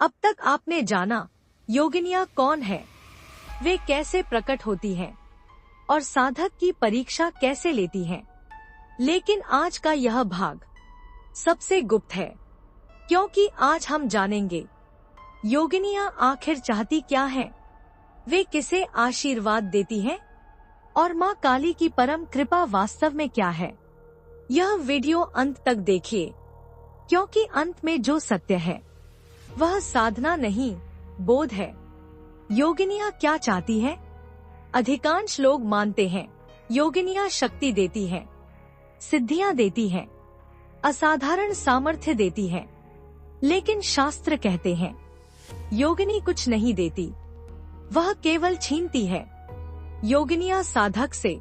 अब तक आपने जाना योगिनियाँ कौन है, वे कैसे प्रकट होती हैं और साधक की परीक्षा कैसे लेती हैं। लेकिन आज का यह भाग सबसे गुप्त है, क्योंकि आज हम जानेंगे योगिनियाँ आखिर चाहती क्या हैं, वे किसे आशीर्वाद देती हैं और माँ काली की परम कृपा वास्तव में क्या है। यह वीडियो अंत तक देखिए, क्योंकि अंत में जो सत्य है वह साधना नहीं, बोध है। योगिनियाँ क्या चाहती है? अधिकांश लोग मानते हैं योगिनियाँ शक्ति देती हैं, सिद्धियां देती हैं, असाधारण सामर्थ्य देती हैं। लेकिन शास्त्र कहते हैं योगिनी कुछ नहीं देती, वह केवल छीनती है। योगिनियाँ साधक से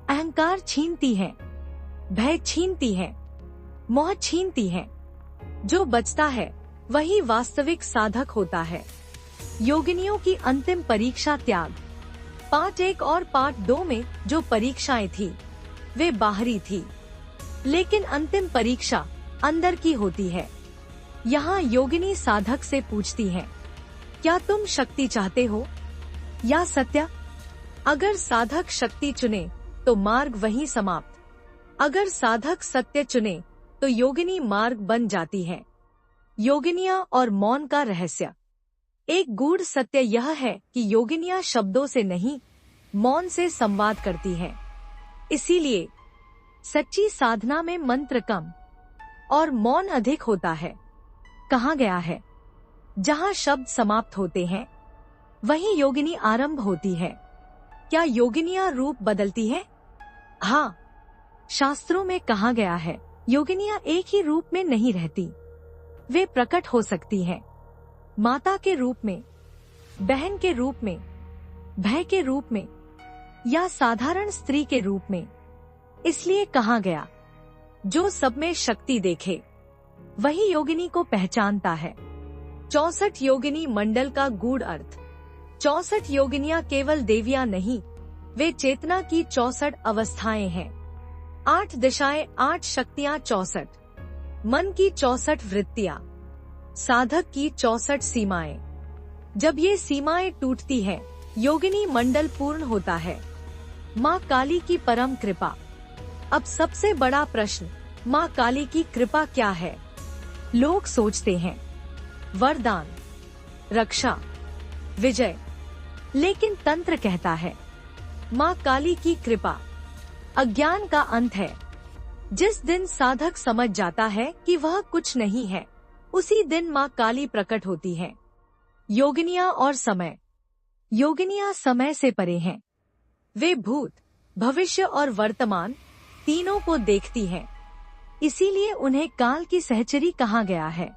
अहंकार छीनती हैं, भय छीनती हैं, मोह छीनती हैं। जो बचता है वही वास्तविक साधक होता है। योगिनियों की अंतिम परीक्षा त्याग। पार्ट 1 और पार्ट 2 में जो परीक्षाएं थी वे बाहरी थी, लेकिन अंतिम परीक्षा अंदर की होती है। यहाँ योगिनी साधक से पूछती है, क्या तुम शक्ति चाहते हो या सत्य? अगर साधक शक्ति चुने तो मार्ग वहीं समाप्त। अगर साधक सत्य चुने तो योगिनी मार्ग बन जाती है। योगिनियाँ और मौन का रहस्य। एक गूढ़ सत्य यह है कि योगिनियाँ शब्दों से नहीं, मौन से संवाद करती हैं। इसीलिए सच्ची साधना में मंत्र कम और मौन अधिक होता है। कहा गया है, जहाँ शब्द समाप्त होते हैं वहीं योगिनी आरंभ होती है। क्या योगिनियाँ रूप बदलती है? हाँ, शास्त्रों में कहा गया है योगिनियाँ एक ही रूप में नहीं रहती, वे प्रकट हो सकती हैं। माता के रूप में, बहन के रूप में, भय के रूप में या साधारण स्त्री के रूप में। इसलिए कहा गया, जो सब में शक्ति देखे वही योगिनी को पहचानता है। 64 योगिनी मंडल का गूढ़ अर्थ। 64 योगिनियाँ केवल देवियाँ नहीं, वे चेतना की 64 अवस्थाएं हैं। 8 दिशाएं, 8 शक्तियाँ, 64 मन की 64 वृत्तियाँ, साधक की 64 सीमाएं। जब ये सीमाएं टूटती हैं, योगिनी मंडल पूर्ण होता है। माँ काली की परम कृपा। अब सबसे बड़ा प्रश्न, माँ काली की कृपा क्या है? लोग सोचते हैं वरदान, रक्षा, विजय, लेकिन तंत्र कहता है माँ काली की कृपा अज्ञान का अंत है। जिस दिन साधक समझ जाता है कि वह कुछ नहीं है, उसी दिन माँ काली प्रकट होती है। योगिनियाँ और समय। योगिनियाँ समय से परे हैं। वे भूत, भविष्य और वर्तमान तीनों को देखती हैं। इसीलिए उन्हें काल की सहचरी कहा गया है।